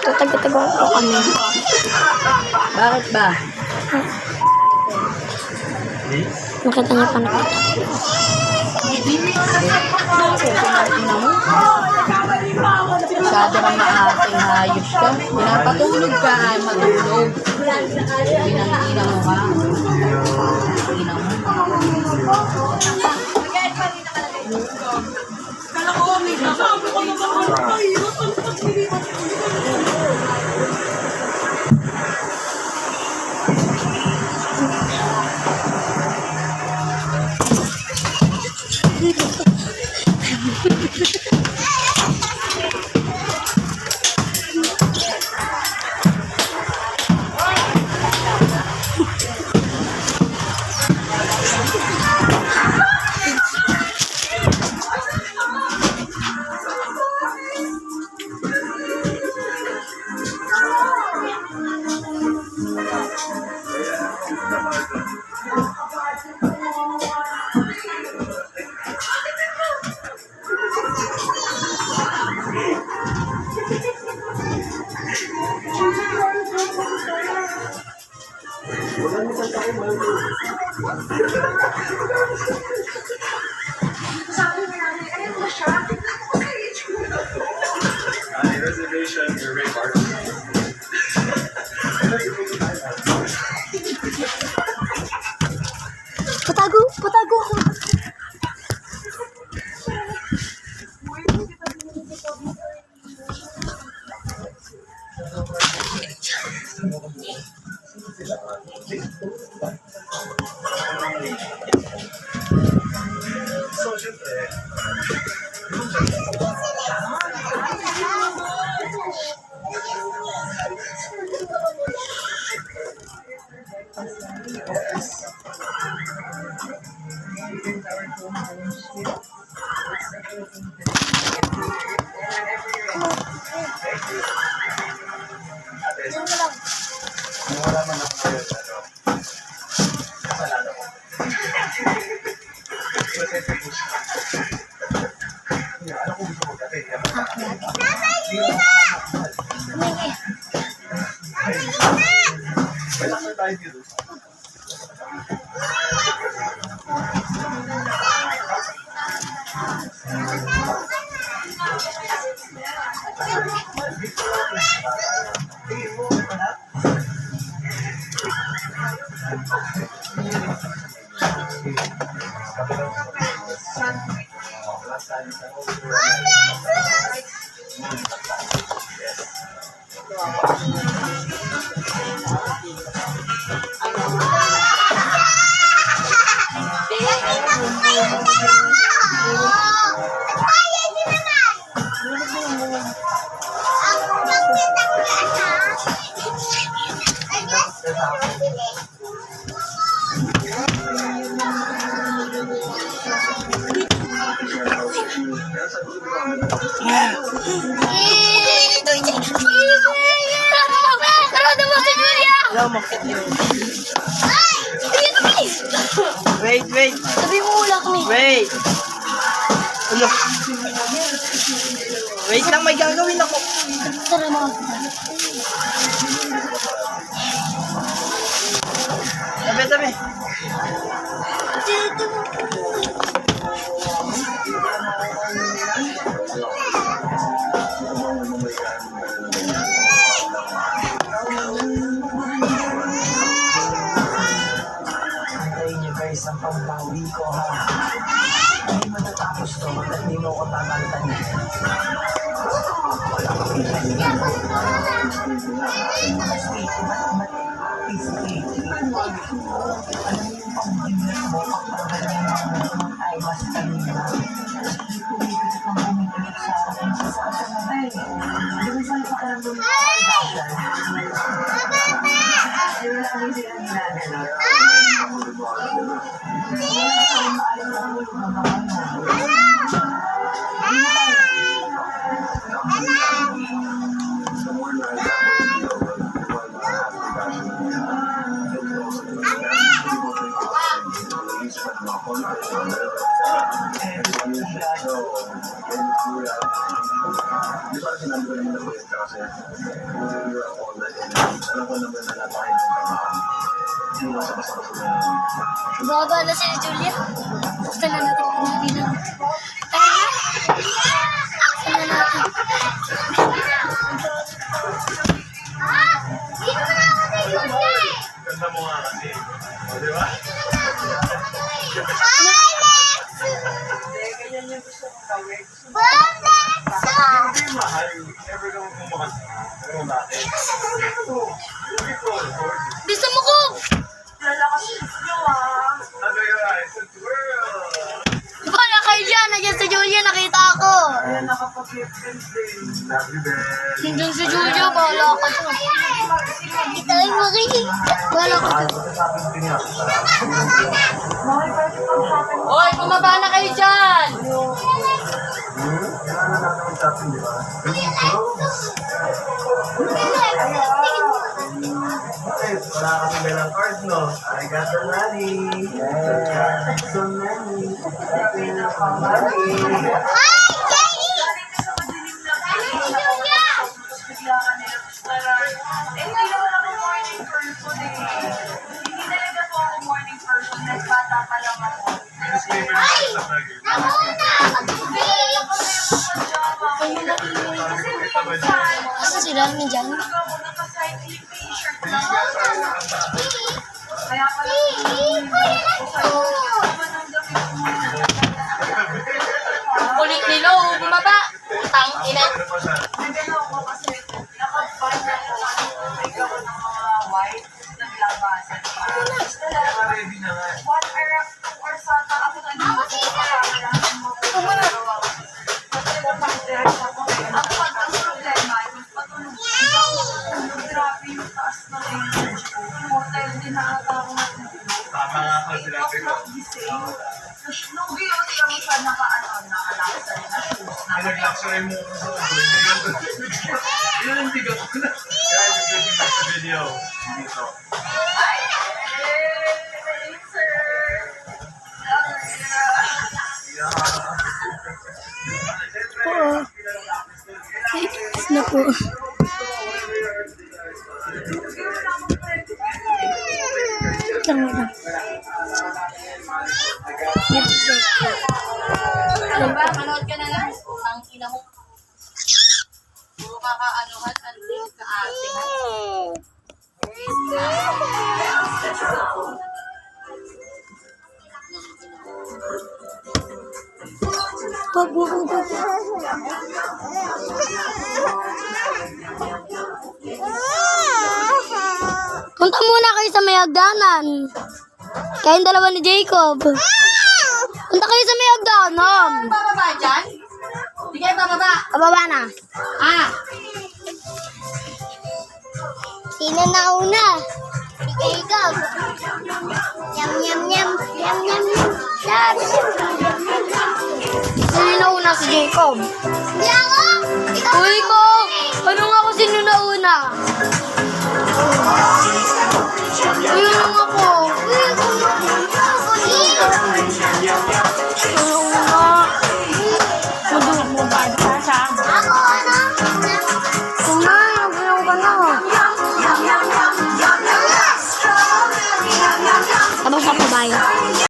Tatagatagan ko kami. Bakit ba? Nakita niya pa na. Masyado kang maating hayos ka. Pinapatulog ka ay matulog. Pinang-ina mo ka. Ina mo. Reservation, your rate mark. Patago ako. Wala man ako sa'yo, kasalanan ko. Alam ko gusto mo dati. Relax na tayo dito. Wait. Sabi mo wala kami. Wait. Ano? Wait lang, may gagawin ako. Tara mga Tabi. Guys, ang pambawi ko ha. Hindi matatapos to at hindi mo ko tatantan. Wala ko pinagin. Alam mo yung pambawi mo, ay mas kanina. Hindi pumipit ang bumibigit sa akin sa sabay. Hindi mo sa'yo pakaramdam mo ay dasal. Hindi mo lang hindi ang ginagano. Di ba sinabi ko naman ako kasi Alam ko naman na napakain ng trabaho. Hindi mo basta-basta na Baga na si Julia. Gusto na natin pinari na. Tara na. Gusto na natin. ganda mo nga kasi. O, di ba? Hindi mahal. Never naman kumakanta. Pero natin. Gusto mo ko? Under your eyes, it's world. Wala kayo dyan. Nandiyan si Julia. Nakita ako. Happy birthday. Nandiyan si Julia. Bahala ka dyan. Kita lang makinig. Bahala ka dyan. Hoy, bumaba na kayo dyan! Wala kasi belang cards, no? I got the money. So many. Disclaimer na sa vlog. Asa sila nandiyan? Kulit nilo, bumaba! Utang ina. Ready na nga. Tama nga ako sinabi ko. Nag-luxury mo ako sa yun ang tigas ko na. Guys, if you like the video, dito. Oo. Iis na po. Lang lang. Ano ba? Manood ka na lang. Utang ina mo. Puro kakaanuhan, anting, kaating. Wag mo kong Punta muna kayo sa may hagdanan. Kayong dalawa ni Jacob. Punta kayo sa may hagdanan. Bababa dyan? Hindi kayo bababa. Pababa na. Ah! Sino na una? Si Jacob. Yum, yum, yum. Yum, yum, yum. Sino na una si Jacob? Hindi ako. Uy ko. Ano nga kung sino na una? Ayun lang ako.